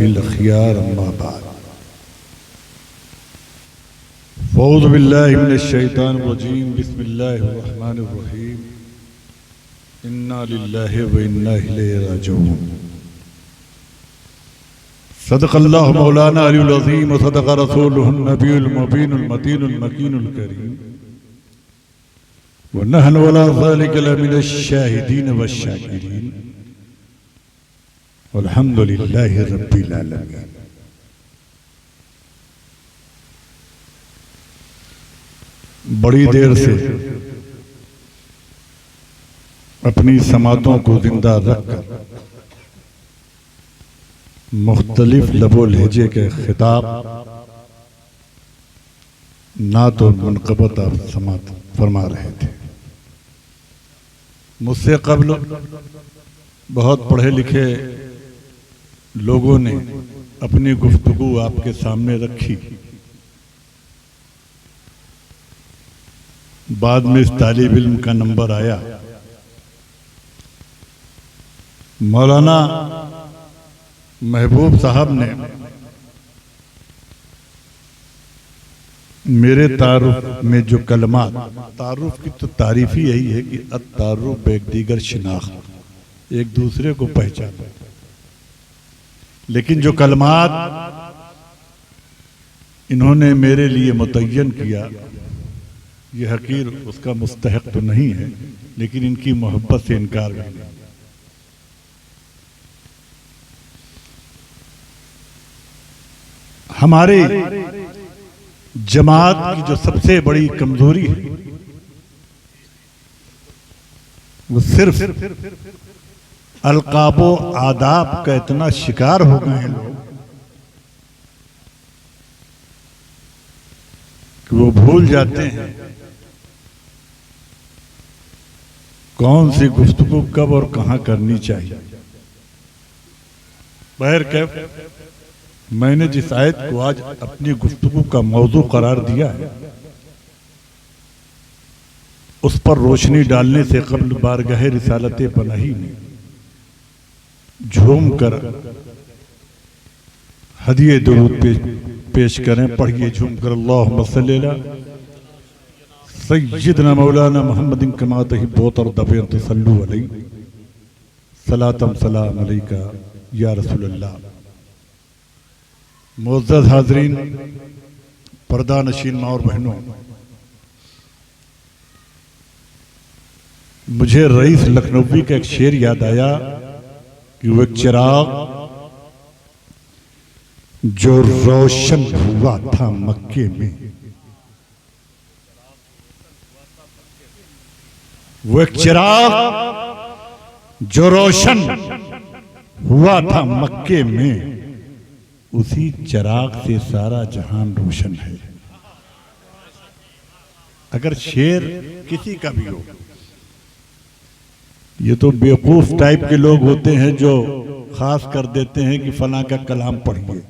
बिहिल खियार अम्मा बाद फ़ऊज़ु बिल्लाहि मिनश शैतानिर रजीम बिस्मिल्लाहिर रहमानिर रहीम इन्ना लिल्लाहि व इन्ना इलैहि राजिऊन सदक़ल्लाहु मौलाना अलियुल अज़ीम व सदक़ रसूलुहुन नबियुल मुबीनुल मतीनुल मकीनुल करीम व नहनु अला ज़ालिका लमिनश शाहिदीन वश्शाकिरीन वल्हम्दुलिल्लाहि रब्बिल आलमीन। बड़ी देर से अपनी समातों को जिंदा रखकर मुख्तलिफ लबो लहजे के खिताब ना तो मुनक़बत और समात फरमा रहे थे। मुझसे कबल बहुत पढ़े लिखे लोगों ने अपनी गुफ्तगू आपके सामने रखी। बाद में इस तालिब इल्म का नंबर आया। मौलाना महबूब साहब ने मेरे तारुफ में जो कलमात, तारुफ की तो तारीफ ही यही है कि अत-तारुफ बेक दीगर शिनाख्त, एक दूसरे को पहचानो। लेकिन जो कलमात इन्होंने मेरे लिए मुतय्यन किया, ये हकीर उसका मुस्तहक तो नहीं है, लेकिन इनकी मोहब्बत से इनकार भी नहीं। हमारे जमात की जो सबसे बड़ी कमजोरी है वो सिर्फ अलकाबो आदाब का इतना शिकार हो गए हैं लोग कि वो भूल जाते हैं कौन सी गुफ्तगू कब और कहां करनी चाहिए। बहर कैफ मैंने जिस आयत को आज अपनी गुफ्तगू का मौजू करार दिया है, उस पर रोशनी डालने से कबल बारगाह रिसालत पनाही में झूम कर हदिये दुरूद पेश करें। पढ़िए झूम कर अल्लाहुम्मा सल्ली अला सय्यिदना मौलाना मुहम्मदिन कमा तहिब्बुत और दफ़न तसल्लु अलैहि सलातम सलाम अलैका या रसूल अल्लाह। मुअज़्ज़ज़ हाज़रीन, पर्दा नशीन माँ और बहनों, मुझे रईस लखनवी का एक शेर याद आया कि वो एक चिराग जो रोशन हुआ था मक्के में, वो एक चिराग जो रोशन हुआ था मक्के में, उसी चिराग से सारा जहान रोशन है। अगर शेर किसी का भी हो, ये तो बेवकूफ टाइप के लोग होते हैं जो खास कर देते हैं कि फला का कलाम पढ़िए,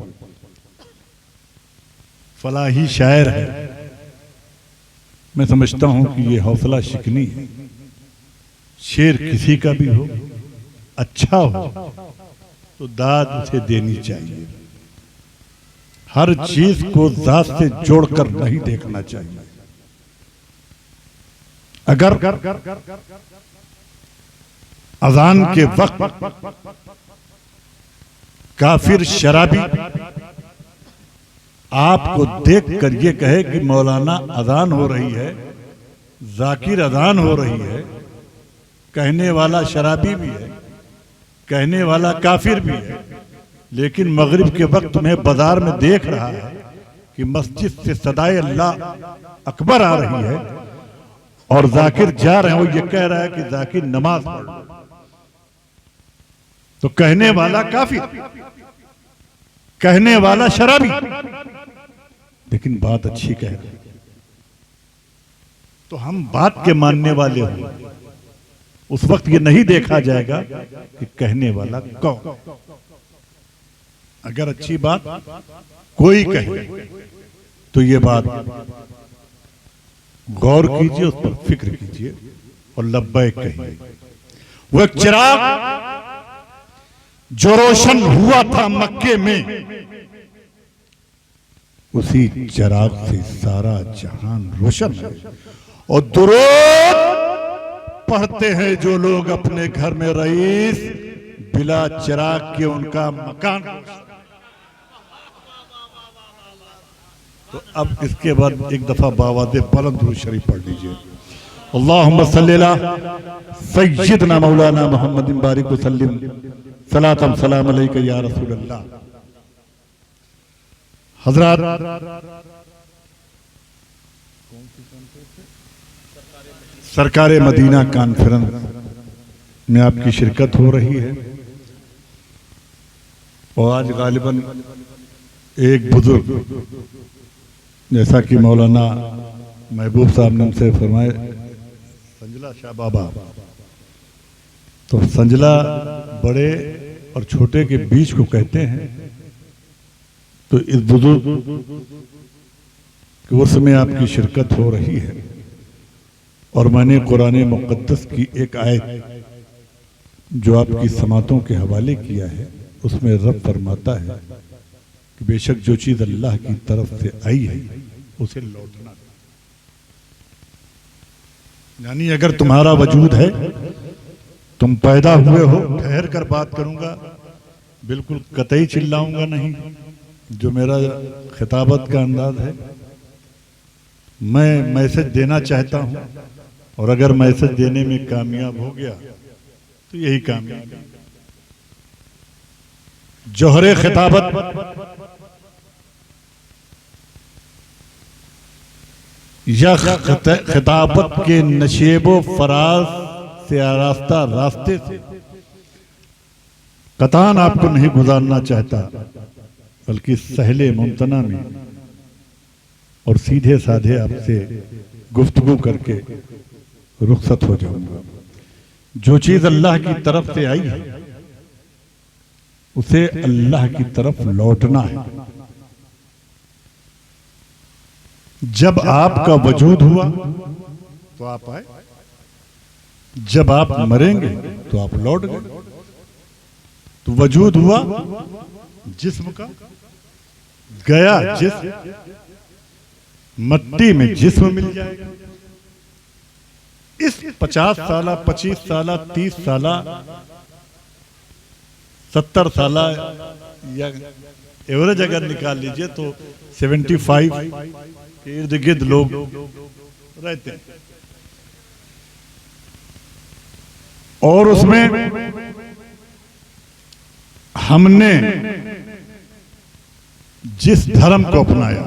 फला ही शायर है। मैं समझता हूं कि ये हौसला शिकनी है। शेर किसी का भी हो, अच्छा हो तो दाद उसे देनी चाहिए। हर चीज को जात से जोड़कर नहीं देखना चाहिए। अगर अजान के वक्त काफिर शराबी आपको देखकर ये कहे कि मौलाना अजान हो रही है, जाकिर अजान हो रही है, कहने वाला शराबी भी है, कहने वाला काफिर भी है, लेकिन मगरिब के वक्त तुम्हें बाजार में देख रहा है कि मस्जिद से सदाए अल्लाह अकबर आ रही है और जाकिर जा रहे हैं, वो ये कह रहा है कि जाकिर नमाज पढ़ लो, तो कहने वाला काफिर, कहने वाला शराबी, लेकिन बात अच्छी कह रहे। तो हम बात के मानने वाले हों, उस वक्त ये नहीं देखा जाएगा कि कहने वाला कौन। अगर अच्छी बात कोई कहे तो ये बात गौर कीजिए, उस पर फिक्र कीजिए और लब्बैक कहिए। वो एक चिराग जो रोशन हुआ था मक्के में, उसी चिराग से सारा जहान रोशन है। और दुरूद पढ़ते हैं जो लोग अपने घर में रईस, बिला चिराग के उनका मकान। तो अब इसके बाद एक दफा बावादे बुलंद दुरूद शरीफ पढ़ लीजिए। अल्लाहुम्मा सल्ली अला सय्यिदना मौलाना मुहम्मदिन बारिक वसल्लिम सलातम सलाम अलैका या रसूल अल्लाह। हजरात, सरकारे मदीना कॉन्फ्रेंस में आपकी शिरकत हो रही है और आज गालिबन एक बुजुर्ग, जैसा कि मौलाना महबूब साहब ने हमसे फरमाए, संजला शाह बाबा, तो संजला बड़े और छोटे के बीच को कहते हैं। तो इस बुजुर्ग के उर्स में आपकी शिरकत हो रही है और मैंने कुरान मुक़द्दस की एक आयत जो आपकी समातों के हवाले किया है, उसमें रब फरमाता है कि बेशक जो चीज अल्लाह की तरफ से आई है उसे लौटना। यानी अगर तुम्हारा वजूद है, तुम पैदा हुए हो, ठहर कर बात करूंगा, बिल्कुल कतई चिल्लाऊंगा नहीं, जो मेरा खिताबत का अंदाज है। मैं मैसेज देना चाहता हूं और अगर मैसेज देने में कामयाब हो गया तो यही कामयाब। जोहरे खिताबत या खिताबत के नशेबो फराज से आरास्ता रास्ते से कतान आपको नहीं गुजारना चाहता, बल्कि सहले मुमतना में और सीधे साधे आपसे गुफ्तगू करके रुखसत हो जाऊंगा। जो चीज अल्लाह की तरफ से आई है उसे अल्लाह की तरफ लौटना है। जब आपका वजूद हुआ तो आप आए, जब आप मरेंगे तो आप लौट गए। तो वजूद हुआ जिस्म का, गया जिस्म, मट्टी में जिस्म मिल जाएगा। इस 50 साल, 25 साल, 30 साल, 70 साल या एवरेज अगर निकाल लीजिए तो 75 के इर्द गिर्द लोग रहते हैं। और उसमें हमने जिस धर्म को अपनाया,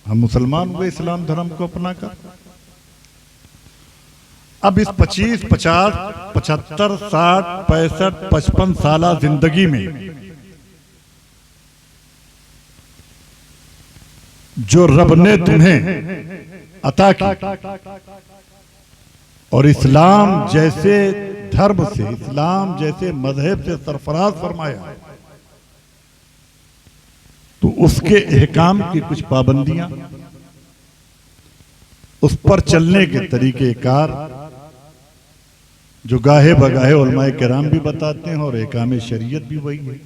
हम मुसलमान हुए, इस्लाम धर्म को अपना कर। अब इस 25, 50, 75, 60, 65, 55 साल जिंदगी में जो रब ने तुम्हें अता की और इस्लाम जैसे धर्म से, इस्लाम जैसे मजहब से सरफराज फरमाया, तो उसके एहकाम की कुछ पाबंदियां, उस पर चलने के तरीके कार जो गाहे बगाहे उलमाए किराम भी बताते हैं और एहकाम शरीयत भी वही है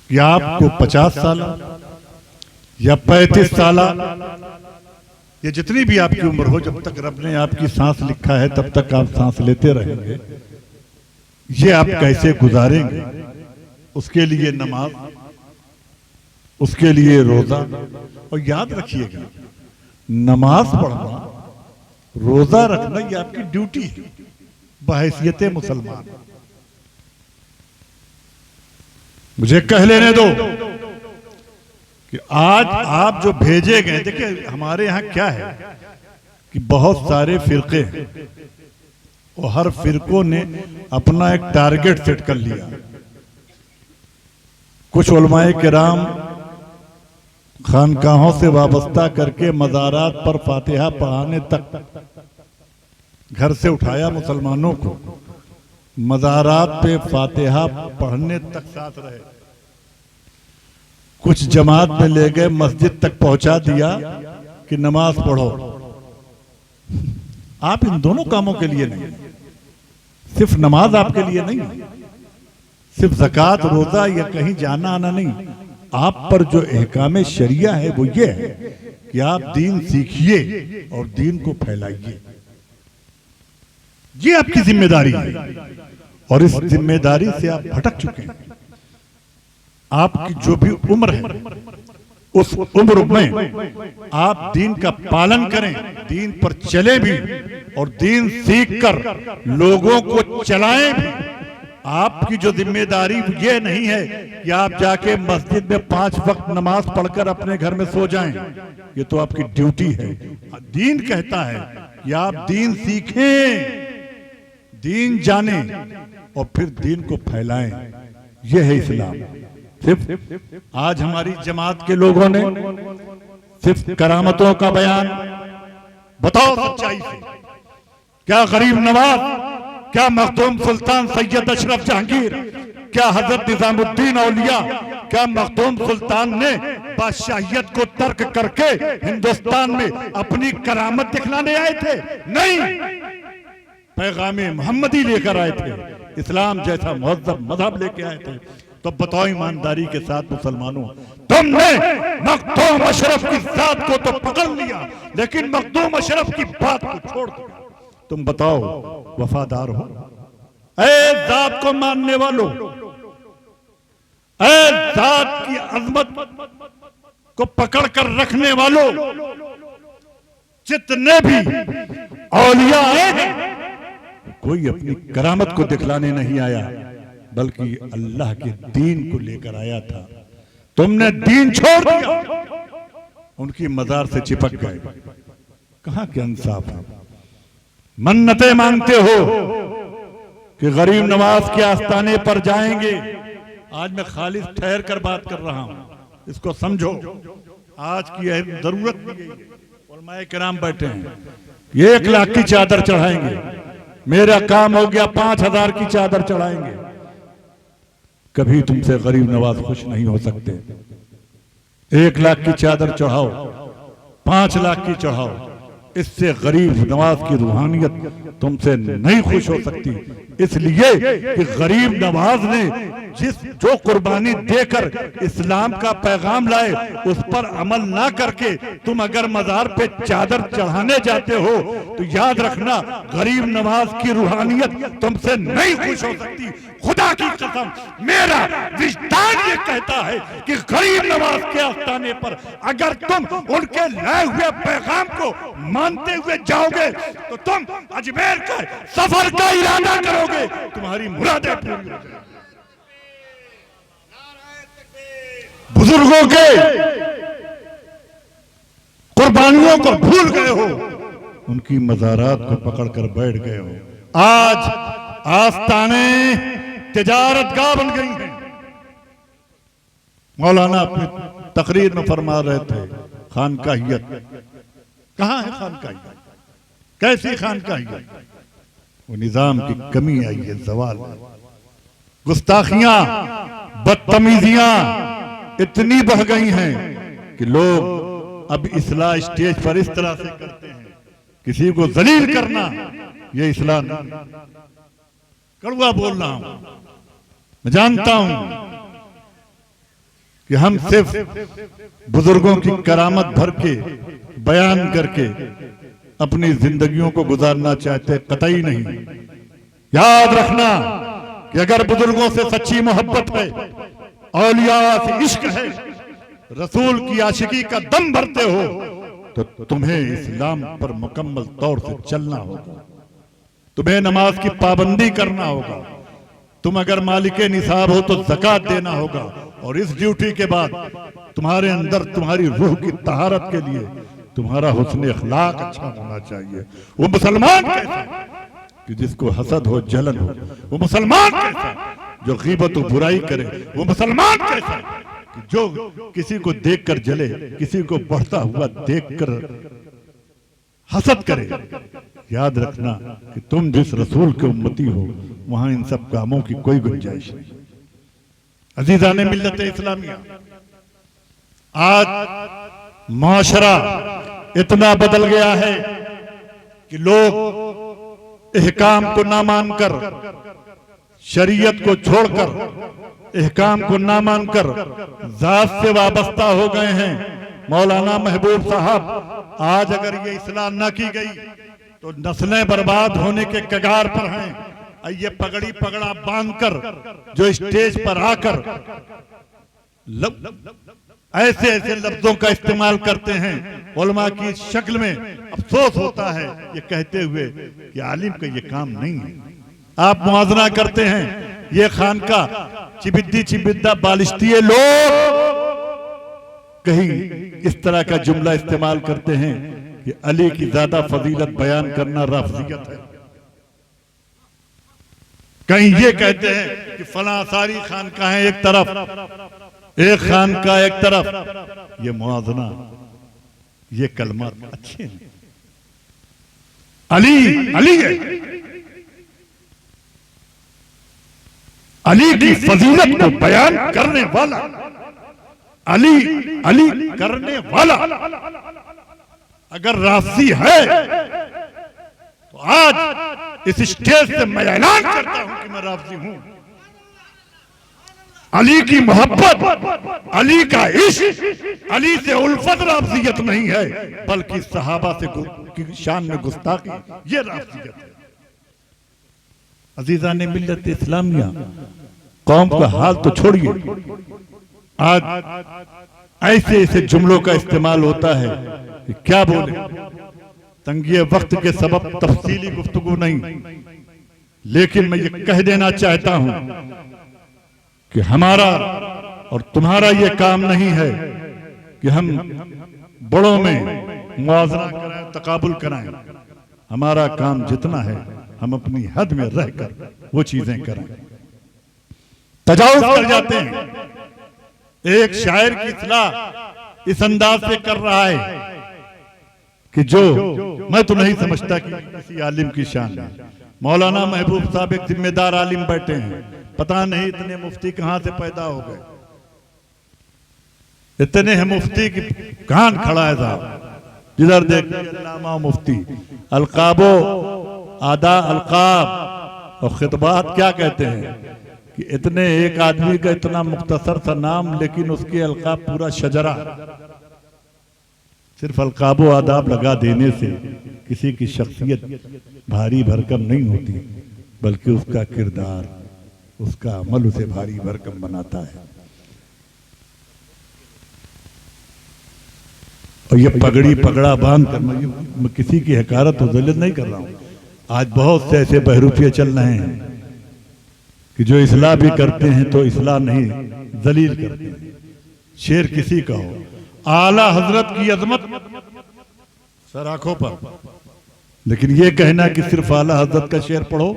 कि आपको 50 साल या 35 साल या जितनी भी आपकी उम्र हो, जब तक रब ने आपकी सांस लिखा है तब तक आप सांस लेते रहेंगे। ये आप कैसे गुजारेंगे, उसके लिए नमाज, उसके लिए रोजा। और याद रखिएगा, नमाज पढ़ना, रोजा रखना ये आपकी ड्यूटी है बहैसियत मुसलमान। मुझे कह लेने दो कि आज आप जो भेजे गए, देखिए हमारे यहां क्या है कि बहुत सारे फिरके हैं और हर फिरकों ने अपना एक टारगेट सेट कर लिया। कुछ उलमाए किराम खानकाहों से वाबस्ता करके मज़ारात पर फातिहा पढ़ाने तक घर से उठाया मुसलमानों को, मज़ारात पे फातिहा पढ़ने तक साथ रहे। कुछ जमात में ले गए, मस्जिद तक पहुंचा दिया कि नमाज पढ़ो। आप इन दोनों कामों के लिए नहीं, सिर्फ नमाज आपके लिए नहीं, सिर्फ ज़कात रोजा या कहीं जाना आना नहीं, आप पर जो अहकाम शरिया है वो ये है कि आप दीन सीखिए और दीन को फैलाइए। ये आपकी जिम्मेदारी है और इस जिम्मेदारी से आप भटक चुके हैं। आपकी जो भी उम्र है उस उम्र में आप दीन का पालन करें, दीन पर चले भी और दीन सीखकर लोगों को चलाएं भी। आपकी जो जिम्मेदारी ये नहीं है कि आप जाके मस्जिद में 5 वक्त नमाज पढ़कर अपने घर में सो जाएं, ये तो आपकी ड्यूटी है। दीन कहता है कि आप दीन सीखें, दीन जाने और फिर दीन को फैलाएं। यह है इस्लाम। सिर्फ आज हमारी जमात के लोगों ने सिर्फ करामतों का बयान, बताओ सच्चाई से, क्या गरीब नवाज, क्या मखदूम सुल्तान सैयद अशरफ जहांगीर, क्या हजरत निजामुद्दीन औलिया, क्या मखदूम सुल्तान ने बादशाहियत को तर्क करके हिंदुस्तान में अपनी करामत दिखलाने आए थे? नहीं, पैगामे मोहम्मदी लेकर आए थे, इस्लाम जैसा मुहज्जब मजहब लेके आए थे। तो बताओ ईमानदारी के साथ मुसलमानों, तुमने मखदूम अशरफ की जात को तो पकड़ लिया, लेकिन मखदूम अशरफ की बात को छोड़ दिया। तुम बताओ वफादार हो? ऐ जात को मानने वालों, ऐ जात की अजमत को पकड़ कर रखने वालों, जितने भी औलिया आए कोई अपनी करामत को दिखलाने नहीं आया, बल्कि अल्लाह के दीन को लेकर आया था। तुमने दीन छोड़ दिया, उनकी मजार से चिपक गए। कहां के इंसाफ है? मन्नतें मांगते हो कि गरीब नवाज के आस्ताने पर जाएंगे। आज मैं खालिद ठहर कर बात कर रहा हूं, इसको समझो। आज की जरूरत भी है। उलमाए किराम बैठे हैं, 1 लाख की चादर चढ़ाएंगे, मेरा काम हो गया 5000 की चादर चढ़ाएंगे। कभी तुमसे गरीब नवाज खुश नहीं हो सकते। 1 लाख की चादर चढ़ाओ, 5 लाख की चढ़ाओ, इससे गरीब नवाज की रूहानियत तुमसे नहीं खुश हो सकती। इसलिए कि गरीब नवाज ने जो कुर्बानी देकर इस्लाम का पैगाम लाए, उस पर अमल ना करके तुम अगर मजार पे चादर चढ़ाने जाते हो तो याद रखना गरीब नवाज की रूहानियत तुमसे नहीं खुश हो सकती। खुदा की कसम, मेरा विजदान ये कहता है कि गरीब नवाज के आस्थाने पर अगर तुम उनके लाए हुए पैगाम को मानते हुए जाओगे तो तुम अजमेर के सफर का इरादा करोगे, तुम्हारी मुरादें पूरी हो जाएंगी। बुजुर्गों के कुर्बानियों को भूल गए हो, उनकी मज़ारात को पकड़कर बैठ गए हो। आज आस्ताने तिजारत गाह बन गई हैं। मौलाना अपनी तकरीर में फरमा रहे थे, खानकाहियत कहां है? खानकाहियत कैसी खानकाहियत? वो निजाम की कमी आई है, जवाल, गुस्ताखियां, बदतमीजियां इतनी बढ़ गई हैं कि लोग अब इस्लाह स्टेज पर इस तरह से करते हैं, किसी को जलील करना ये इस्लाह नहीं। कड़वा बोल रहा हूं, मैं जानता हूं कि हम सिर्फ बुजुर्गों की करामत भर के बयान करके अपनी जिंदगियों को गुजारना चाहते, कतई नहीं। याद रखना कि अगर बुजुर्गों से सच्ची मोहब्बत है, औलिया से इश्क है, रसूल की आशिकी का दम भरते हो, तो तुम्हें इस्लाम पर मुकम्मल तौर से चलना होगा। तुम्हें नमाज की पाबंदी करना होगा। तुम अगर मालिक निसाब हो तो ज़कात देना होगा। और इस ड्यूटी के बाद तुम्हारे अंदर तुम्हारी रूह की तहारत के लिए तुम्हारा हुस्न अखलाक अच्छा होना चाहिए। वो मुसलमान कैसा कि जिसको हसद हो, जलन हो? वो मुसलमान कैसा जो गीबत और बुराई करे? वो मुसलमान कैसा कि जो किसी को देखकर जले, किसी को बढ़ता हुआ देखकर हसद करे? याद रखना कि तुम जिस रसूल के उम्मती हो, वहां इन सब कामों की कोई गुंजाइश नहीं। अजीजाने मिल्लत इस्लामिया, आज माशरा इतना बदल गया है कि लोग इहकाम को ना मानकर, शरीयत को छोड़कर, इहकाम को ना मानकर जात से वाबस्ता हो गए हैं। मौलाना महबूब साहब, आज अगर ये इस्लाह न की गई तो नस्लें बर्बाद होने के कगार पर हैं। ये पगड़ी पगड़ा बांधकर जो स्टेज पर आकर ऐसे ऐसे लफ्जों का इस्तेमाल करते हैं, उलमा की शक्ल में अफसोस होता है ये कहते हुए कि आलिम का ये काम नहीं है। आप मुआवजा करते हैं, ये खानका चिबिद्दी चिबिद्दा बालिश्तिये लोग कहीं इस तरह का जुमला इस्तेमाल करते हैं कि अली की ज्यादा फजीलत बयान करना राफजियत है। कहीं ये कहते हैं कि फला सारी खानकाहें एक तरफ, एक खानका एक तरफ। ये मुआवजा, ये कलमा अच्छे हैं। अली अली है, अली की फजीलत को बयान करने वाला, अली अली करने वाला अगर राफजी है तो आज इस स्टेज से मैं ऐलान करता हूं कि मैं राफजी हूं। अली की मोहब्बत, अली का इश्क, अली से उल्फत राफजियत नहीं है, बल्कि सहाबा से की शान में गुस्ताखी, ये राफजियत है। अजीजान मिल्लत इस्लामिया, कौम का हाल तो छोड़िए, आज ऐसे ऐसे जुमलों का इस्तेमाल होता है कि क्या बोले। तंगी वक्त के सबब तफसीली गुफ्तगू नहीं, लेकिन मैं ये कह देना चाहता हूं कि हमारा और तुम्हारा ये काम नहीं है कि हम बड़ों में मुआवजा कराएं, तकाबुल कराएं। हमारा काम जितना है हम अपनी हद में रहकर वो चीजें करें। तजावुज कर जाते हैं। एक शायर की इस्लाह इस अंदाज से कर रहा है कि जो मैं तो नहीं समझता कि किसी आलिम की शान है। मौलाना महबूब साहब एक जिम्मेदार आलिम बैठे हैं, पता नहीं इतने मुफ्ती कहां से पैदा हो गए। इतने हैं मुफ्ती की कान खड़ा है साहब, जिधर देखते अल्लामा मुफ्ती। अलकाबो आदा अलकाब और खितबात क्या कहते हैं कि इतने एक आदमी का इतना मुख्तसर सा नाम, लेकिन उसके अलकाब पूरा शजरा। सिर्फ अलकाबो आदाब लगा देने से किसी की शख्सियत भारी भरकम नहीं होती, बल्कि उसका किरदार, उसका अमल उसे भारी भरकम बनाता है। और ये पगड़ी पगड़ा बांध कर मैं किसी की हकारत और ज़िल्लत नहीं कर रहा हूं। आज बहुत से ऐसे बहरूपिये चल रहे हैं कि जो इस्लाह भी करते हैं तो इस्लाह नहीं, जलील करते हैं। शेर किसी का हो, आला हजरत की अजमत सर आंखों पर, लेकिन ये कहना कि सिर्फ आला हजरत का शेर पढ़ो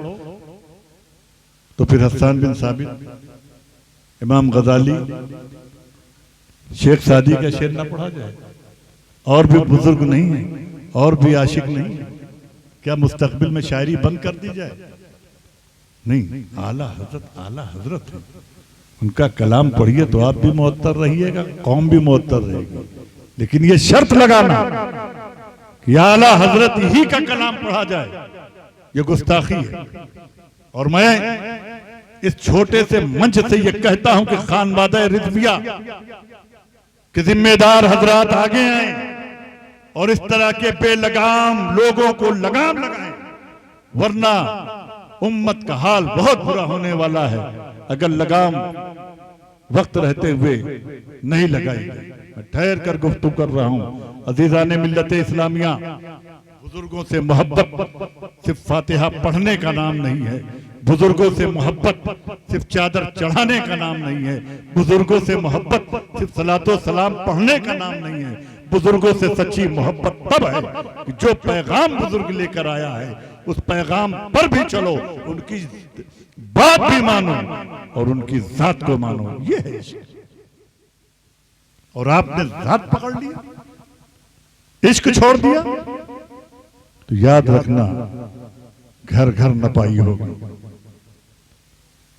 तो फिर हसन बिन साबित, इमाम गजाली, शेख सादी का शेर ना पढ़ा जाए? और भी बुजुर्ग नहीं है, और भी आशिक नहीं है, क्या मुस्तकबिल में शायरी बंद कर दी जाए? नहीं, आला हजरत है, उनका कलाम पढ़िए तो आप भी मुअत्तर रहिएगा, कौम भी मुअत्तर रहेगी। लेकिन ये शर्त लगाना कि आला हजरत ही का कलाम पढ़ा जाए, ये गुस्ताखी है। और मैं इस छोटे से मंच से ये कहता हूं कि खानवादा रिजविया के जिम्मेदार हजरात आगे आए और इस तरह के बेलगाम लोगों को लगाम लगाएं, वरना उम्मत का हाल बहुत बुरा होने वाला है अगर लगाम वक्त रहते हुए नहीं लगाई गई। मैं ठहर कर गुफ्तगू कर रहा हूं। अजीजान मिल्लत इस्लामिया, बुजुर्गों से मोहब्बत सिर्फ फातिहा पढ़ने का नाम नहीं है, बुजुर्गों से मोहब्बत सिर्फ चादर चढ़ाने का नाम नहीं है, बुजुर्गों से मोहब्बत सिर्फ सलातो सलाम पढ़ने का नाम नहीं है। बुजुर्गों से सच्ची मोहब्बत तब है कि जो पैगाम बुजुर्ग लेकर आया है उस पैगाम पर भी चलो, उनकी बात भी मानो और उनकी जात को मानो। ये है इश्क। और आपने जात पकड़ लिया, इश्क छोड़ दिया, तो याद रखना घर घर नपाई होगी।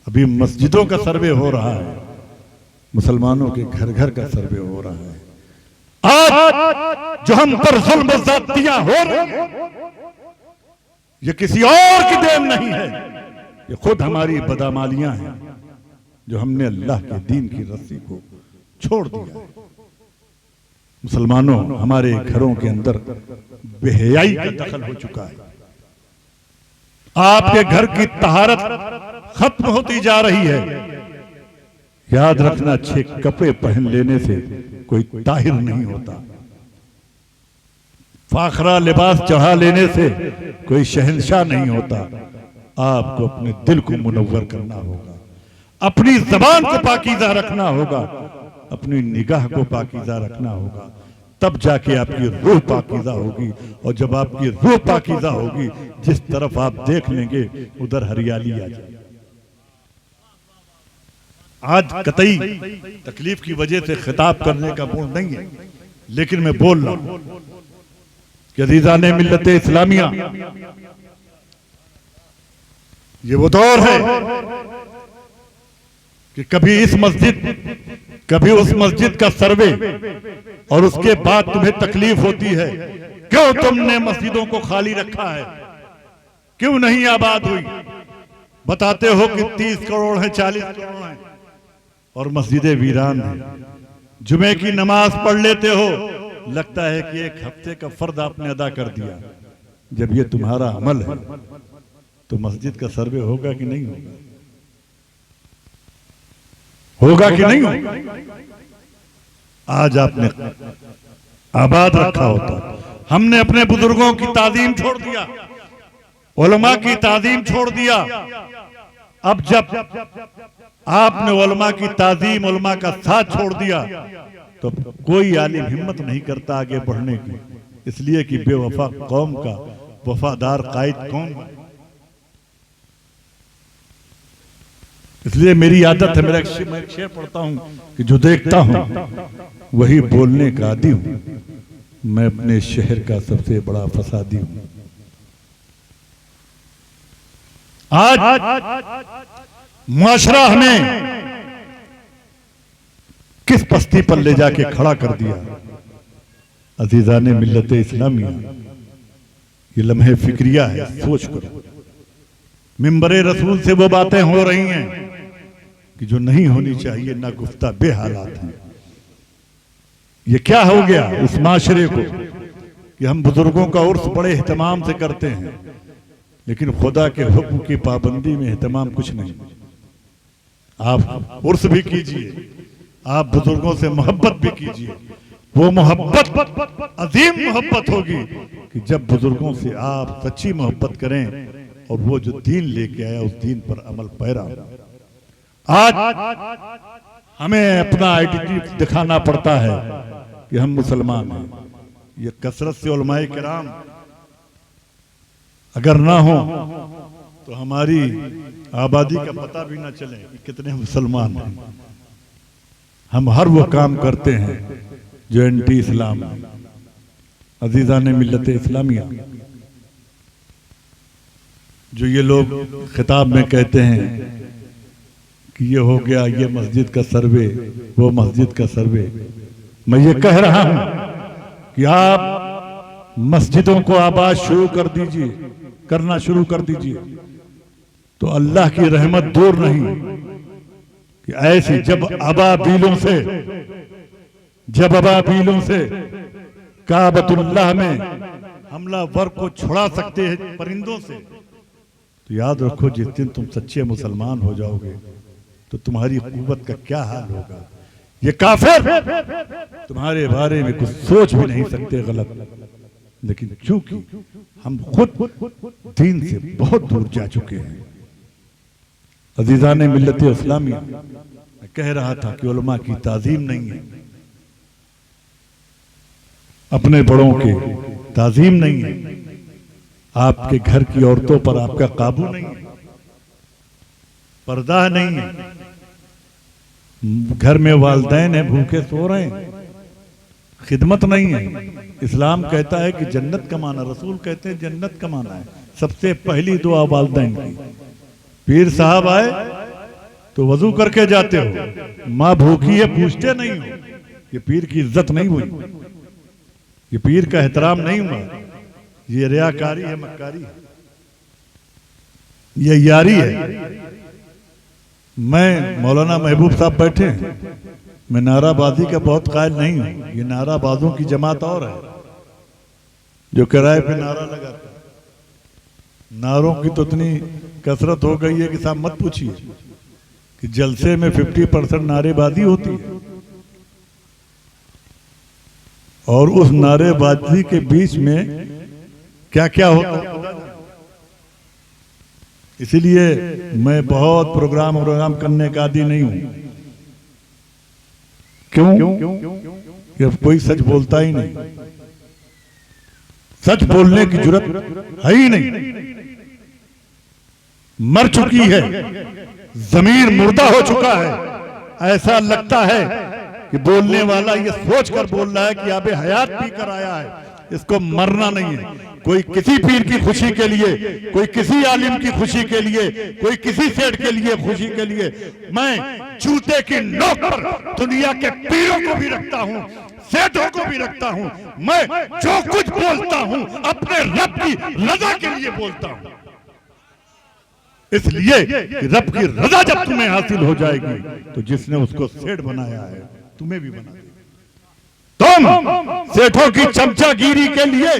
अभी मस्जिदों का सर्वे हो रहा है, मुसलमानों के घर घर का सर्वे हो रहा है। आज जो हम पर जुल्म ज़्यादतियां हो रही हैं, ये किसी और की देन नहीं है, ये खुद हमारी बदामालियां हैं जो हमने अल्लाह के दीन की रस्सी को छोड़ दिया है। मुसलमानों, हमारे घरों के अंदर बेहयाई का दखल हो चुका है। आपके घर की तहारत खत्म होती जा रही है। याद रखना, 6 कपड़े पहन लेने से कोई ताहिर नहीं होता। फाखरा लिबास चढ़ा लेने से कोई शहंशाह नहीं होता। आपको अपने दिल को मुनव्वर करना होगा, अपनी जबान को पाकीज़ा रखना होगा, अपनी निगाह को पाकीज़ा रखना होगा, तब जाके आपकी रूह पाकीज़ा होगी। और जब आपकी रूह पाकीज़ा होगी, जिस तरफ आप देख लेंगे उधर हरियाली आ जाएगी। आज कतई तकलीफ की वजह से खिताब करने का मूड नहीं है, लेकिन मैं बोल रहा हूं कि अज़ीज़ाने मिल्लत इस्लामिया, ये वो दौर है कि कभी इस मस्जिद, कभी उस मस्जिद का सर्वे, और उसके बाद तुम्हें तकलीफ होती है क्यों तुमने मस्जिदों को खाली रखा है, क्यों नहीं आबाद हुई। बताते हो कि 30 करोड़ है, 40 करोड़ है, और मस्जिदें वीरान हैं। जुमे की नमाज पढ़ लेते हो, लगता है कि एक हफ्ते का फर्द आपने अदा कर दिया। जब ये तुम्हारा अमल है तो मस्जिद का सर्वे होगा कि नहीं होगा? होगा कि नहीं होगा? आज आपने आबाद रखा होता। हमने अपने बुजुर्गों की ताजीम छोड़ दिया, उलमा की ताजीम छोड़ दिया। अब जब आपने उलमा की ताजीम, उलमा का साथ छोड़ दिया, तो कोई आलिम हिम्मत नहीं करता आगे बढ़ने की, इसलिए कि बेवफा कौम का वफादार कायद कौन है। इसलिए मेरी आदत है, मैं एक शेर पढ़ता हूं कि जो देखता हूं वही बोलने का आदी हूं। मैं अपने शहर का सबसे बड़ा फसादी हूं। आज मुआशरा हमें किस पस्ती पर ले जाके खड़ा कर दिया। अज़ीज़ाने मिल्लत इस्लामिया, ये लम्हे फिक्रिया है, सोच करो। मिंबरे रसूल से वो बातें हो रही हैं कि जो नहीं होनी चाहिए, ना गुफ्ता बेहालात हैं। ये क्या हो गया इस माशरे को कि हम बुजुर्गों का उर्स बड़े एहतमाम से करते हैं, लेकिन खुदा के हुक्म की पाबंदी में एहतमाम कुछ नहीं। आप उर्स भी कीजिए, आप बुजुर्गों से मोहब्बत भी कीजिए। वो मोहब्बत अजीम मोहब्बत होगी कि जब बुजुर्गों से आप सच्ची मोहब्बत करें और वो जो दीन लेके आया उस दीन पर अमल पैरा। आज हमें अपना आइडेंटिटी दिखाना पड़ता है कि हम मुसलमान हैं। ये कसरत से उलमाए किराम अगर ना हो तो हमारी आबादी का पता भी ना चले कि कितने मुसलमान हैं। हम हर वो काम करते हैं जो एंटी इस्लाम है। अज़ीज़ाने मिल्लत इस्लामिया, जो ये लोग खिताब में कहते हैं कि ये हो गया, ये मस्जिद का सर्वे, वो मस्जिद का सर्वे, मैं ये कह रहा हूं कि आप मस्जिदों को आबाद शुरू कर दीजिए, करना शुरू कर दीजिए, तो अल्लाह की रहमत दूर नहीं कि ऐसी जब अबाबीलों से काबतुल्लाह में हमलावर को छुड़ा सकते हैं परिंदों से, तो याद रखो जिस दिन तुम सच्चे मुसलमान हो जाओगे तो तुम्हारी कुव्वत का क्या हाल होगा। ये काफिर तुम्हारे बारे में कुछ सोच भी नहीं सकते गलत, लेकिन चूंकि हम खुद दीन से बहुत दूर जा चुके हैं। अज़ीज़ाने मिल्लत इस्लामिया, मैं कह रहा था कि उलमा की ताजीम नहीं है, अपने बड़ों के ताजीम नहीं है, आपके घर की औरतों पर आपका काबू नहीं है, पर्दा नहीं है, घर में वालिदैन है भूखे सो रहे हैं, खिदमत नहीं है। इस्लाम कहता है कि जन्नत कमाना, रसूल कहते हैं जन्नत कमाना है। सबसे पहली दुआ वालिदैन की। पीर साहब आए तो वजू करके जाते हो, माँ भूखी है पूछते नहीं हो, ये पीर की इज्जत नहीं हुई, ये पीर का एहतराम नहीं हुआ, ये रियाकारी है, मक्कारी है। ये यारी है। मैं मौलाना महबूब साहब बैठे हैं, मैं नाराबाजी का बहुत कायल नहीं हूं। ये नाराबाजों की जमात और है जो किराए पे नारा लगाते हैं। नारों की तो इतनी कसरत हो गई है कि साहब मत पूछिए कि जलसे में 50% नारेबाजी होती है, और उस नारेबाजी के बीच में क्या क्या होता है। इसलिए मैं बहुत प्रोग्राम करने का आदी नहीं हूं। क्यों? कि कोई सच बोलता ही नहीं, सच बोलने की जुर्रत है ही नहीं, मर चुकी है, जमीर मुर्दा हो चुका है। ऐसा लगता है कि बोलने वाला ये सोचकर बोल रहा है कि अबे हयात पी कर आया है, इसको मरना नहीं है। कोई किसी पीर की खुशी के लिए, कोई किसी आलिम की खुशी के लिए, कोई किसी सेठ के लिए खुशी के लिए, मैं जूते की नोक पर दुनिया के पीरों को भी रखता हूं, सेठों को भी रखता हूं। मैं जो कुछ बोलता हूं अपने रब की रजा के लिए बोलता हूं, इसलिए कि रब की रजा जब तुम्हें हासिल हो जाएगी तो जिसने उसको सेठ बनाया है तुम्हें भी बना देगा। तुम सेठों की चमचागिरी के लिए,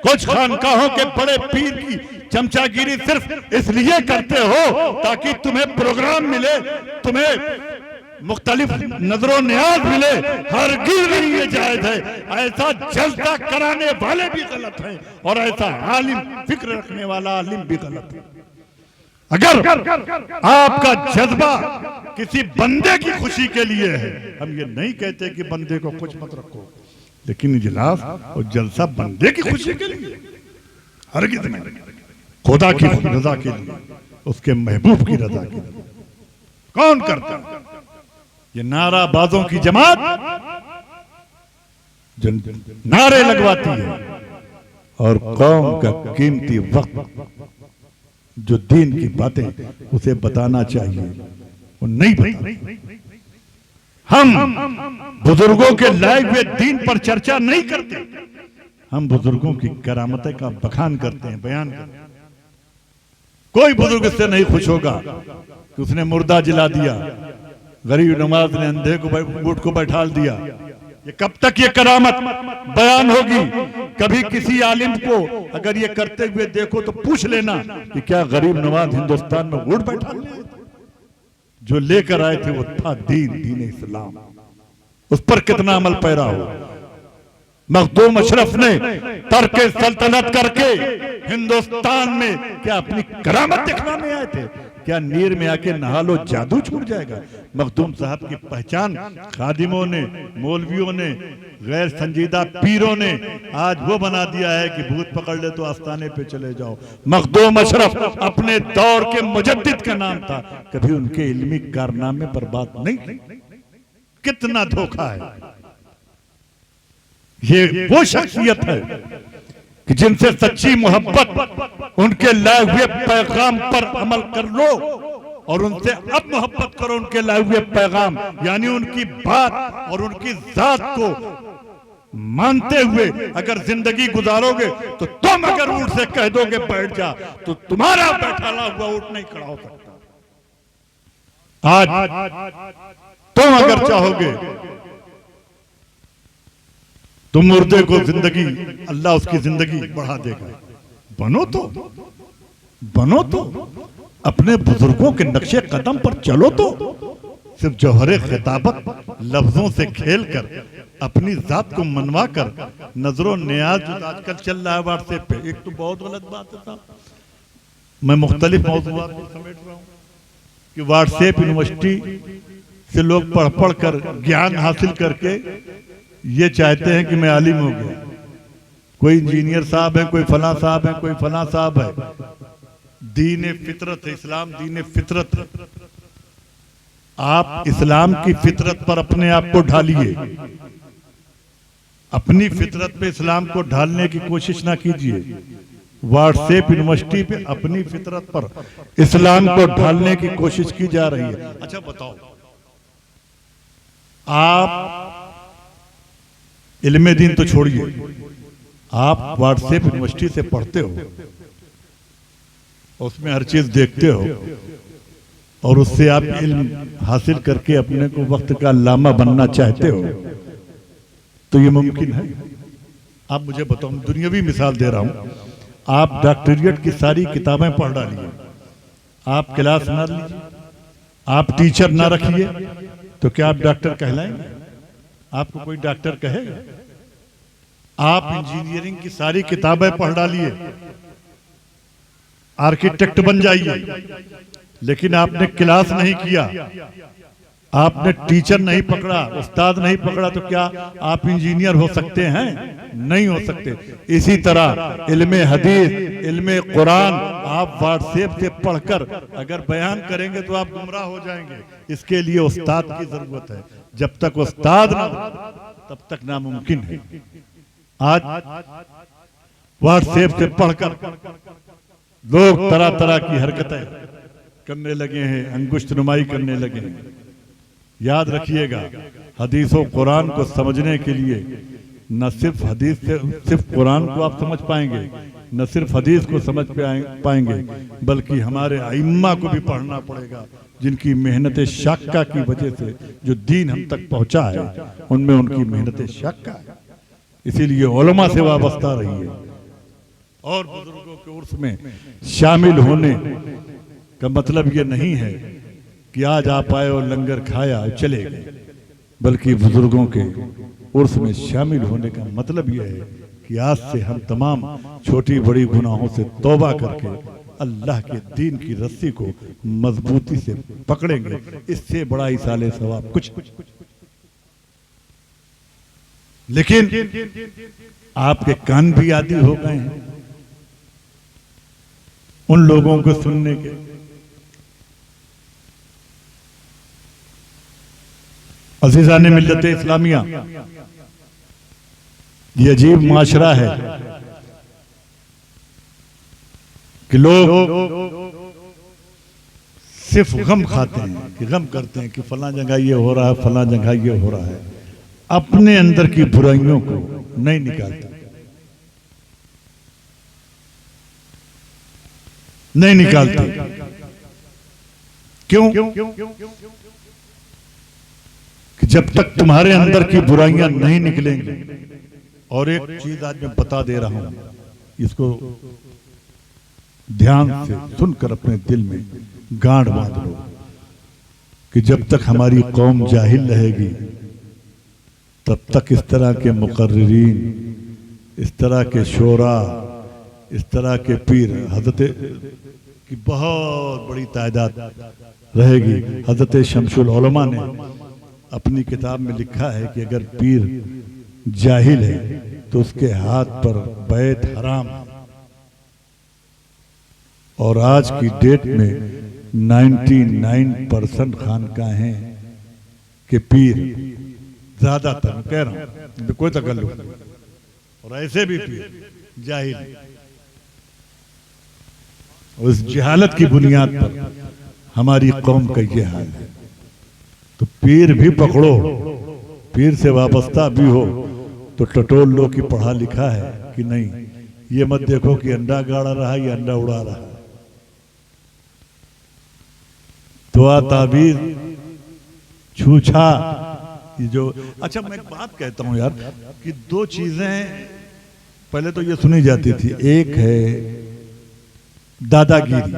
कुछ खानकाहों के बड़े पीर की चमचागिरी सिर्फ इसलिए करते हो ताकि तुम्हें प्रोग्राम मिले, तुम्हें मुख्तलिफ नजरों न्याज मिले। हरगिज़ नहीं ये जायज है। ऐसा जज्बा कराने वाले भी गलत हैं और ऐसा आलिम फिक्र रखने वाला आलिम भी गलत है। अगर आपका जज्बा किसी बंदे की खुशी के लिए है, हम ये नहीं कहते कि बंदे को कुछ मत रखो, लेकिन इजलास और जलसा बंदे की खुशी के लिए, हरगिज़ नहीं, खुदा की रजा के लिए, उसके महबूब की रजा के लिए। कौन करता है? ये नाराबाजों की जमात जो नारे लगवाती है और कौम का कीमती वक्त जो दीन की बातें उसे बताना चाहिए वो नहीं बता। हम बुजुर्गों के लाए हुए दीन पर चर्चा नहीं करते, हम बुजुर्गों की करामतें का बखान करते हैं, बयान करते हैं। कोई बुजुर्ग इससे नहीं खुश होगा कि उसने मुर्दा जिला दिया, गरीब नवाज ने अंधे को ऊंट को बैठाल दिया। ये कब तक ये करामत बयान होगी? कभी किसी आलिम को अगर ये करते हुए देखो तो पूछ लेना कि क्या गरीब नवाज हिंदुस्तान में ऊंट बैठा लिया? जो लेकर आए थे वो था दीन इस्लाम, उस पर कितना अमल पैरा हो। मखदूम अशरफ ने तर्क सल्तनत करके हिंदुस्तान में क्या अपनी करामत दिखलाने आए थे? क्या नीर में आके नहा लो जादू छूट जाएगा? मखदूम साहब की पहचान खादिमों ने, मौलवियों ने, गैर संजीदा पीरों ने आज वो बना दिया है कि भूत पकड़ ले तो आस्थाने पे चले जाओ। मखदूम अशरफ अपने दौर के मुजद्दिद का नाम था, कभी उनके इल्मी कारनामे पर बात नहीं। कितना धोखा है। ये वो शख्सियत है कि जिनसे सच्ची मोहब्बत, उनके लाए हुए पैगाम पर अमल कर लो और उनसे अब मोहब्बत करो। उनके लाए हुए पैगाम यानी उनकी बात और उनकी जात को मानते हुए अगर जिंदगी गुजारोगे तो तुम अगर ऊंट से कह दोगे बैठ जा तो तुम्हारा बैठाला हुआ ऊंट नहीं खड़ा हो सकता। आज तुम अगर चाहोगे तो मुर्दे को जिंदगी, अल्लाह उसकी जिंदगी बढ़ा देगा। बनो तो अपने बुजुर्गों के नक्शे कदम पर चलो तो। सिर्फ जौहरे खिताबत लफ्जों से खेलकर अपनी जात को मनवा कर नजरों न्याज जो आजकल चल रहा है व्हाट्सएप पे, एक तो बहुत गलत बात है साहब। मैं मुख्तलिफ मौजूआत को समेट रहा हूँ कि व्हाट्सएप यूनिवर्सिटी से लोग पढ़ कर ज्ञान हासिल करके ये चाहते हैं कि मैं आलिम हो गया। कोई इंजीनियर साहब है, कोई फला साहब है, कोई फला साहब है। दीन फितरत है इस्लाम, दीन फितरत है। आप इस्लाम की फितरत पर अपने आप को ढालिए, अपनी फितरत पे इस्लाम को ढालने की कोशिश ना कीजिए। व्हाट्सएप यूनिवर्सिटी पे अपनी फितरत पर इस्लाम को ढालने की कोशिश की जा रही है। अच्छा बताओ, आप इल्मे दीन तो छोड़िए, आप व्हाट्सएप यूनिवर्सिटी से पढ़ते हो, उसमें हर चीज देखते हो और उससे आप इल्म हासिल करके अपने को वक्त का लामा बनना चाहते हो तो ये मुमकिन है। आप मुझे बताओ, दुनियावी मिसाल दे रहा हूं, आप डॉक्टरेट की सारी किताबें पढ़ डालिए, आप क्लास ना लीजिए, आप टीचर ना रखिए, तो क्या आप डॉक्टर कहलाएंगे? आपको कोई डॉक्टर कहेगा? आप इंजीनियरिंग की सारी किताबें पढ़ डालिए, आर्किटेक्ट बन जाइए, लेकिन आपने क्लास नहीं किया, आपने टीचर नहीं पकड़ा, उस्ताद नहीं पकड़ा, तो क्या आप इंजीनियर हो सकते हैं? नहीं हो सकते। इसी तरह इल्मे हदीस, इल्मे कुरान आप व्हाट्सएप से पढ़कर अगर बयान करेंगे तो आप गुमराह हो जाएंगे। इसके लिए उस्ताद की जरूरत है। जब तक उस्ताद ना हो तब तक नामुमकिन है। आज व्हाट्सएप से पढ़कर लोग तरह तरह की हरकतें करने लगे हैं, अंगुष्ठ नुमाई करने लगे हैं। याद रखिएगा, हदीस और कुरान को समझने के लिए न सिर्फ हदीस से सिर्फ कुरान को आप समझ पाएंगे, न सिर्फ हदीस को समझ पाएंगे, बल्कि हमारे अइम्मा को भी पढ़ना पड़ेगा, जिनकी मेहनत शाक्का की वजह से जो दीन हम तक पहुंचा है, उनमें उनकी मेहनत शाक्का है। इसीलिए उलमा से वाबस्ता रहिए और बुजुर्गों के उर्स में शामिल होने का मतलब ये नहीं है कि आज आप आए और लंगर खाया और चले गए, बल्कि बुजुर्गों के उर्स में शामिल होने का मतलब यह है कि आज से हम तमाम छोटी बड़ी गुनाहों से तौबा करके अल्लाह के दीन की रस्सी को मजबूती से पकड़ेंगे। इससे बड़ा इसाले सवाब कुछ। लेकिन आपके कान भी आदी हो गए हैं उन लोगों को सुनने के। अज़ीज़ान मिल्लत इस्लामिया, ये अजीब माशरा है कि लोग सिर्फ गम खाते हैं, कि गम करते हैं कि फलां जगह ये हो रहा है, फलां जगह ये हो रहा है, अपने अंदर की बुराइयों को नहीं निकालते, नहीं निकालते। क्यों? कि जब तक तुम्हारे अंदर की बुराइयां नहीं निकलेंगी। और एक चीज आज मैं बता दे रहा हूं, इसको ध्यान से सुनकर अपने दिल में गांठ बांध लो कि जब तक हमारी कौम जाहिल रहेगी तब तक इस तरह के मुकर्रिरीन, इस तरह के शोरा, इस तरह के पीर, हजरत की बहुत बड़ी तादाद रहेगी। हजरत शमसुल उलमा ने अपनी किताब में लिखा है कि अगर पीर जाहिल है तो उसके हाथ पर बैत हराम। और आज की डेट में 99% खानकाहें के पीर, ज्यादातर कह रहा हूं, कोई तकल्लुफ नहीं, और ऐसे भी पीर जाहिल। उस जहालत की बुनियाद पर हमारी कौम का ये हाल है। तो पीर भी पकड़ो, पीर से वाबस्ता भी हो, तो टटोल लो कि पढ़ा लिखा है कि नहीं। ये मत देखो कि अंडा गाड़ा रहा है या अंडा उड़ा रहा है। दुआ ताबीर छूछा, ये जो, अच्छा मैं एक बात कहता हूं यार कि दो चीजें पहले तो ये सुनी जाती थी। एक है दादागिरी,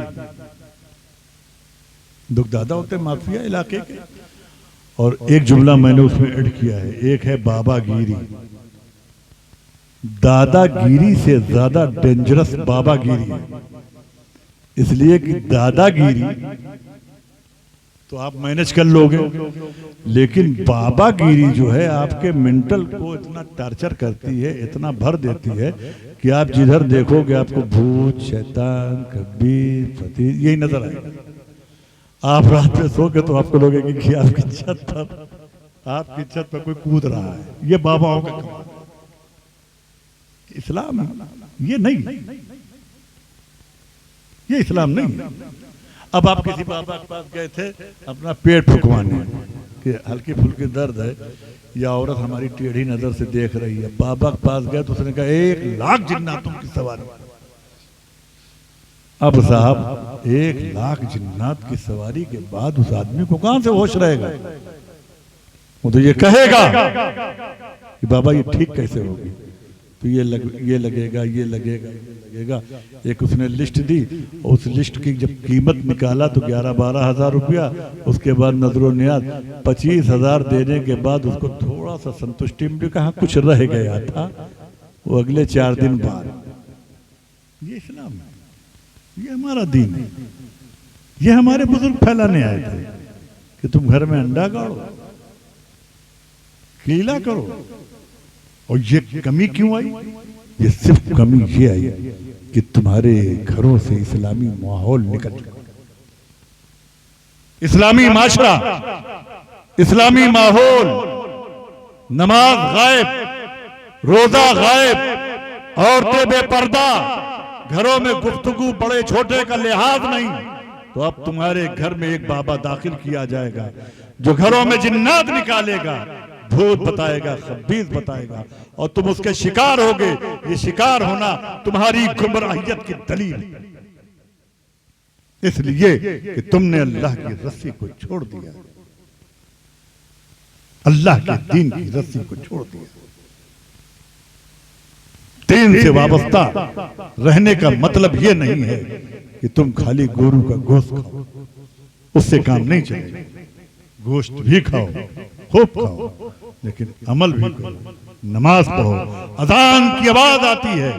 दो दादा होते माफिया इलाके के, और एक जुमला मैंने उसमें ऐड किया है, एक है बाबागिरी। दादागिरी से ज्यादा डेंजरस बाबागिरी है। इसलिए कि दादागिरी तो आप मैनेज कर लोगे, लेकिन बाबागिरी जो है आपके मेंटल को इतना टॉर्चर करती है, इतना भर देती है कि आप जिधर देखोगे आपको भूत, शैतान, कबीर, फकीर यही नजर आएगा। आप रात में सो के तो आपको लगेगा कि आपकी छत पर कोई कूद रहा है। ये बाबाओं का कमाल। इस्लाम ये नहीं, ये इस्लाम नहीं। अब आप किसी बाबा के पास गए थे अपना पेट फुकवाने कि हल्की फुल्की दर्द है, या औरत हमारी टेढ़ी नजर से देख रही है, बाबा के पास गए तो उसने कहा 1 लाख जिन्नातों की सवारी। अब साहब 1,00,000 जिन्नात की सवारी के बाद उस आदमी को कहां से होश रहेगा? वो तो ये कहेगा कि बाबा ये ठीक कैसे होगी, तो ये लगेगा, ये लगेगा, ये लगेगा। एक उसने लिस्ट दी, उस लिस्ट की जब कीमत निकाला तो 11-12 हज़ार रुपया। उसके बाद नजरो नियाज 25,000 देने के बाद उसको थोड़ा सा संतुष्टि मिली, कहा कुछ रह गया था, वो अगले 4 दिन बाद। ये इस्लाम है, ये हमारा दीन है। ये हमारे बुजुर्ग फैलाने आए थे कि तुम घर में अंडा गाड़ो, कीला करो। और ये कमी क्यों आई? ये सिर्फ कमी ये आई कि तुम्हारे घरों से इस्लामी माहौल निकल गया। इस्लामी माशरा, इस्लामी माहौल, नमाज गायब, रोजा गायब, औरतें बेपर्दा, घरों में गुफ्तगू बड़े छोटे का लिहाज नहीं। तो अब तुम्हारे घर में एक बाबा दाखिल किया जाएगा जो घरों में जिन्नात निकालेगा, भूत बताएगा, खबीज बताएगा, और तुम उसके शिकार होगे। ये शिकार होना तुम्हारी गुमराहियत की दलील, इसलिए कि तुमने अल्लाह की रस्सी को छोड़ दिया, अल्लाह के दीन की रस्सी को छोड़ दिया। दीन से वाबस्ता रहने का मतलब यह नहीं है कि तुम खाली गोरू का गोश्त खाओ, उससे काम नहीं चलेगा। गोश्त भी खाओ, खूब खाओ, लेकिन अमल भी करो, नमाज पढ़ो। अजान की आवाज आती है,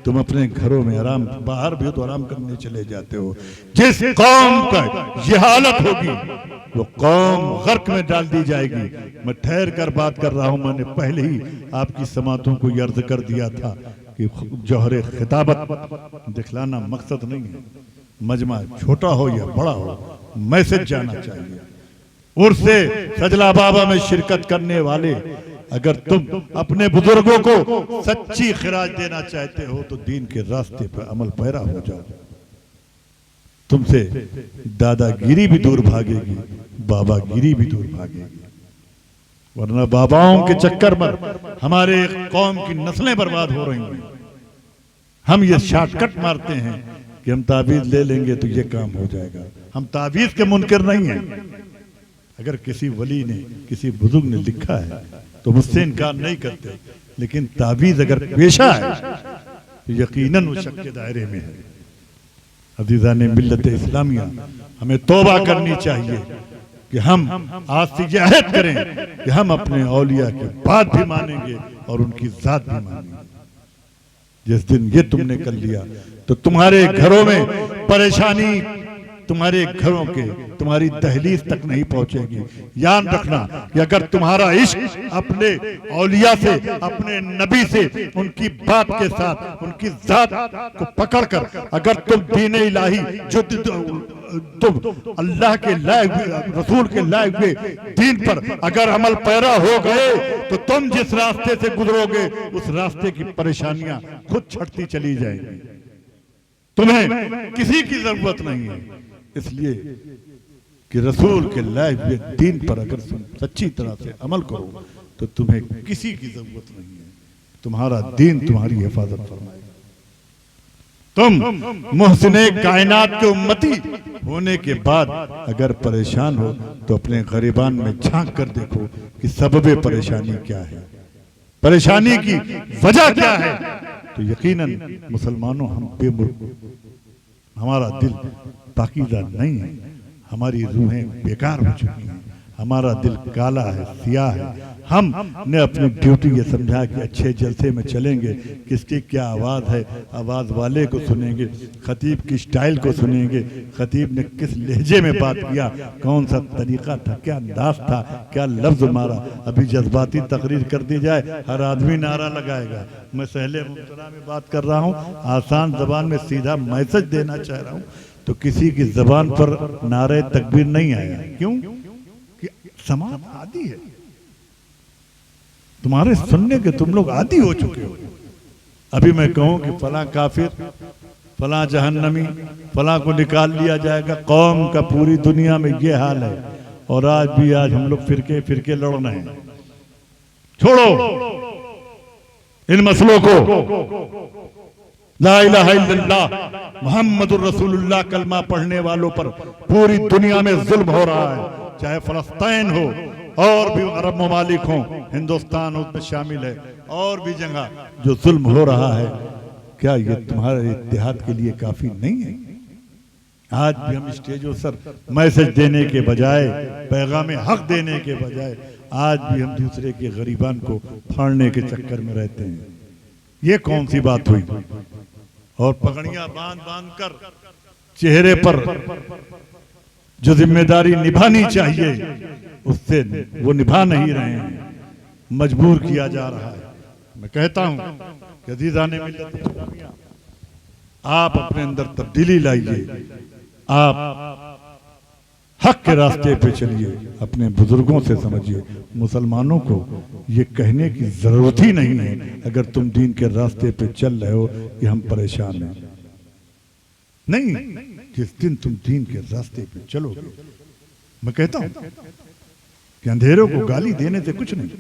तुम अपने घरों में आराम, बाहर भी हो तो आराम करने चले जाते हो। जिस कौम का ये हालत होगी वो कौम गर्क में डाल दी जाएगी। मैं ठहर कर बात कर रहा हूं, मैंने पहले ही आपकी समातों को ये अर्ज कर दिया था कि जौहर खिताबत दिखलाना मकसद नहीं है। मजमा छोटा हो या बड़ा हो, मैसेज जाना चाहिए। उर्से सजला बाबा में शिरकत करने वाले, अगर तुम अपने बुजुर्गों को सच्ची खिराज देना चाहते हो तो दीन के रास्ते पर अमल पैरा हो जाओ। तुमसे दादागिरी भी दूर भागेगी, बाबागिरी भी दूर भागेगी। वरना बाबाओं के चक्कर में हमारे कौम की नस्लें बर्बाद हो रही हैं। हम ये शॉर्टकट मारते हैं कि हम ताबीज ले लेंगे तो ये काम हो जाएगा। हम ताबीज के मुनकर नहीं हैं। अगर किसी वली ने, किसी बुजुर्ग ने लिखा है तो मुझसे इनकार नहीं करते, लेकिन ताबीज अगर पेशा है तो यकीनन वो शक के दायरे में है। अज़ीज़ान मिल्लत इस्लामिया, हमें तौबा करनी चाहिए कि हम आज से ये अहद करें कि हम अपने औलिया की बात भी मानेंगे और उनकी जात भी मानेंगे। जिस दिन ये तुमने कर लिया तो तुम्हारे घरों में परेशानी, तुम्हारे घरों के, तुम्हारी दहलीज तक नहीं पहुंचेगी। याद रखना कि अगर तुम्हारा इश्क अपने औलिया से, अपने नबी से, उनकी बात के साथ, उनकी जात को पकड़कर अगर तुम दीन इलाही, जो तुम अल्लाह के लायक, रसूल के लायक हुए दीन पर अगर अमल पैरा हो गए तो तुम जिस रास्ते से गुजरोगे उस रास्ते की परेशानियां खुद छटती चली जाएंगी। तुम्हें किसी की जरूरत नहीं है, इसलिए कि रसूल के लाए हुए दीन पर अगर तुम सच्ची तरह से अमल करो तो तुम्हें किसी की जरूरत नहीं है। तुम्हारा दीन तुम्हारी हिफाजत फरमाएगा। तुम मुहसिने कायनात के उम्मती होने के बाद अगर परेशान हो तो अपने गरीबान में झांक कर देखो कि सबबे परेशानी क्या है, परेशानी की वजह क्या है। तो यकीनन मुसलमानों, हम बेमुर्ख, हमारा दिल पाकीज़ा नहीं है, हमारी रूहें बेकार हो चुकी हैं, हमारा दिल काला है, सियाह है। हमने अपनी ड्यूटी ये समझा कि अच्छे जलसे में चलेंगे, किसकी क्या आवाज़ है, आवाज़ वाले को सुनेंगे, खतीब की स्टाइल को सुनेंगे, खतीब ने किस लहजे में बात किया, कौन सा तरीका था, क्या अंदाज था, क्या लफ्ज़ मारा। अभी जज्बाती तकरीर कर दी जाए, हर आदमी नारा लगाएगा। मैं सहले मुब्तला में बात कर रहा हूँ, आसान ज़बान में सीधा मैसेज देना चाह रहा हूँ, तो किसी की ज़बान पर नारे तकबीर नहीं आया। क्यों? कि समाज आदी है, तुम्हारे सुनने के तुम लोग आदी हो चुके हो। अभी मैं कहूं कि फला काफिर, फला जहन्नमी, फला को निकाल लिया जाएगा, कौम का पूरी दुनिया में ये हाल है। और आज हम लोग फिरके फिरके लड़ रहे हैं। छोड़ो इन मसलों को, ला इलाहा इल्लल्लाह मुहम्मदुर रसूलुल्लाह कलमा पढ़ने वालों पर पूरी दुनिया में जुल्म हो रहा है, चाहे फलस्तीन हो और भी अरब ममालिक हो, हिंदुस्तान उसमें शामिल है, और भी जगह जो जुल्म हो रहा है। क्या ये तुम्हारे इत्तेहाद के लिए काफी नहीं है? आज भी हम स्टेजों पर मैसेज देने के बजाय, पैगाम हक देने के बजाय, आज भी हम दूसरे के गरीबान को फाड़ने के चक्कर में रहते हैं। ये कौन सी बात हुई? और पगड़ियां बांध बांध कर चेहरे पर जो जिम्मेदारी निभानी चाहिए उससे वो निभा नहीं रहे हैं, मजबूर किया जा रहा है। मैं कहता हूं कि अज़ीज़ाने मिल्लत इस्लामिया, आप अपने अंदर तब्दीली लाइए, आप हक के रास्ते पे चलिए, अपने बुजुर्गों से समझिए। मुसलमानों को ये कहने की जरूरत ही नहीं है अगर तुम दीन के रास्ते पे चल रहे हो कि हम परेशान हैं। नहीं, जिस दिन तुम दीन के रास्ते पे चलोगे, मैं कहता हूं कि अंधेरों को गाली देने से कुछ नहीं,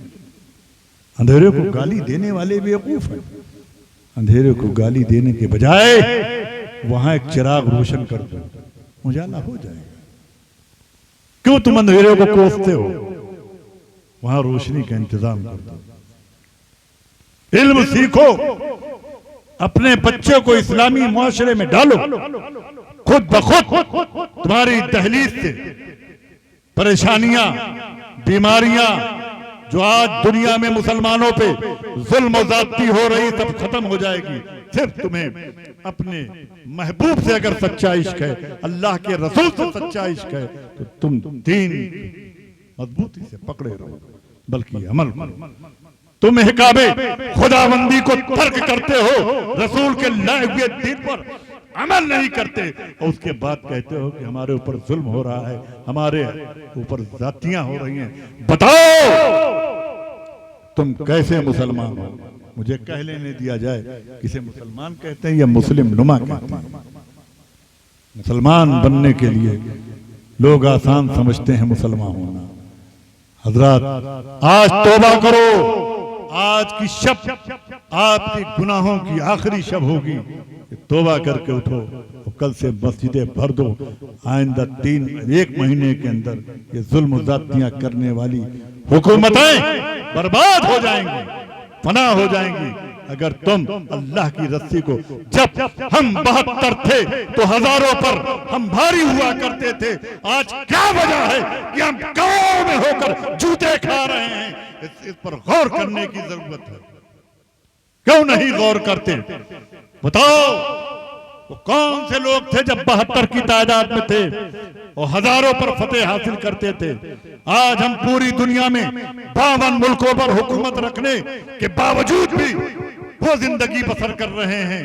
अंधेरों को गाली देने वाले बेवकूफ हैं। अंधेरों को गाली देने के बजाय वहां एक चिराग रोशन कर दो, उजाला हो जाएगा। क्यों तुम अंधेरों को कोसते हो? वहां रोशनी का इंतजाम कर दो। इल्म सीखो, अपने बच्चों को इस्लामी मुआशरे में डालो। खुद ब खुद तुम्हारी दहलीज से परेशानियां, बीमारियां जो आज दुनिया में मुसलमानों पे जुल्म और ज़्यादती हो रही, सब खत्म हो जाएगी। सिर्फ तुम्हें अपने महबूब से अगर सच्चा इश्क है, अल्लाह के रसूल से सच्चा इश्क है, तो तुम दीन मजबूती से पकड़े रहो, बल्कि अमल करो। तुम हिकाबे खुदाबंदी को तर्क करते हो, रसूल के लाए हुए दीन पर अमल नहीं करते, और उसके बाद कहते हो कि हमारे ऊपर जुल्म हो रहा है, हमारे ऊपर जातियां हो रही हैं। बताओ तुम कैसे मुसलमान हो? मुझे कह लेने दिया जाए, किसे मुसलमान कहते हैं या मुस्लिम नुमा कहते हैं? मुसलमान बनने के लिए लोग आसान समझते हैं मुसलमान होना। हजरात, आज तौबा करो। आज की शब आपके गुनाहों की आखिरी शब होगी। तौबा करके उठो और कल से मस्जिदें भर दो। आइंदा 1 महीने के अंदर ये जुल्म ज़ातियां करने वाली हुकूमतें बर्बाद हो जाएंगी, फना हो जाएंगी। अगर तुम अल्लाह की रस्सी को, जब हम 72 थे तो हजारों पर हम भारी हुआ करते थे, आज क्या वजह है कि हम गांव में होकर जूते खा रहे हैं? इस पर गौर करने की जरूरत है। क्यों नहीं गौर करते? बताओ, वो कौन से लोग थे जब 72 की तादाद में थे और हजारों पर फतेह हासिल करते थे? आज हम पूरी दुनिया में 52 मुल्कों पर हुकूमत रखने के बावजूद भी वो जिंदगी बसर कर रहे हैं,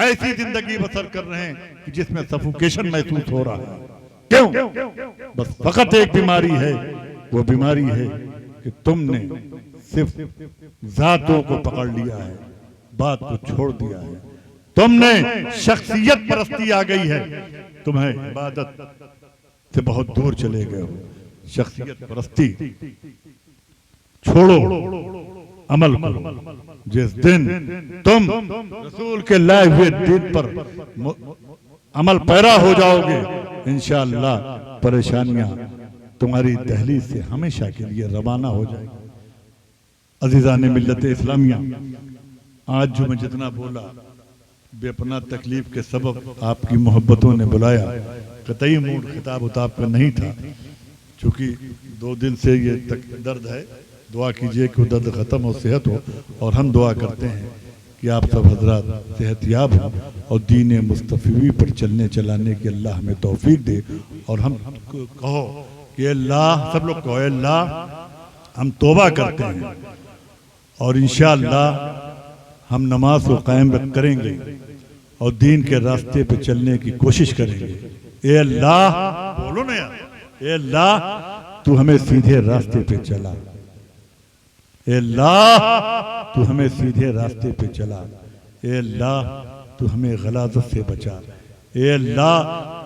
ऐसी जिंदगी बसर कर रहे हैं कि जिसमें सफोकेशन महसूस हो रहा है। क्यों? बस फकत एक बीमारी है, वो बीमारी है कि तुमने सिर्फ जातों को पकड़ लिया है, बात को छोड़ दिया है। तुमने शख्सियत परस्ती आ गई है, तुम्हें इबादत से बहुत दूर चले गए हो। शख्सियत परस्ती छोड़ो, अमल करो। जिस दिन तुम रसूल के लाए हुए दीन पर अमल पैरा हो जाओगे, इंशाअल्लाह परेशानियां तुम्हारी दहलीज से हमेशा के लिए रवाना हो जाएगी। अज़ीज़ाने मिल्लत इस्लामिया, आज जो मैं जितना बोला बेपना तकलीफ के सबब आपकी मोहब्बतों ने बुलाया। कतई मूड खिताब उताब का नहीं था, चूंकि 2 दिन से ये दर्द है। दुआ कीजिए कि दर्द ख़त्म हो, सेहत हो, और हम दुआ करते हैं कि आप सब हजरात सेहतयाब हो और दीन मुस्तफ़ी पर चलने चलाने की अल्लाह हमें तौफीक दे। और हम कहो कि अल्लाह, सब लोग कहो अल्लाह, हम तौबा करते हैं और इंशाअल्लाह हम नमाज को कायम करेंगे और दीन के रास्ते पे चलने की कोशिश करेंगे। ए अल्लाह, बोलो ना यार, ए अल्लाह तू हमें सीधे रास्ते पे चला। ए अल्लाह तू हमें सीधे रास्ते पे चला। ए अल्लाह तू हमें गलाजत से बचा। ए अल्लाह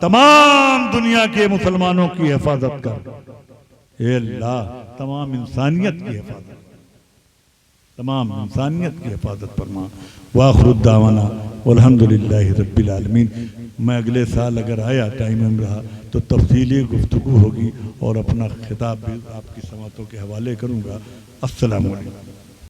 तमाम दुनिया के मुसलमानों की हिफाजत कर। ए अल्लाह तमाम इंसानियत की हिफाजत, तमाम इंसानियत की हिफाजत फरमा। वाखिर दावाना वल्हम्दुलिल्लाहि रब्बिल आलमीन। मैं अगले साल अगर आया टाइम में रहा तो तफसीली गुफ्तगू होगी और अपना खिताब भी आपकी समातों के हवाले करूँगा। अस्सलामु अलैकुम।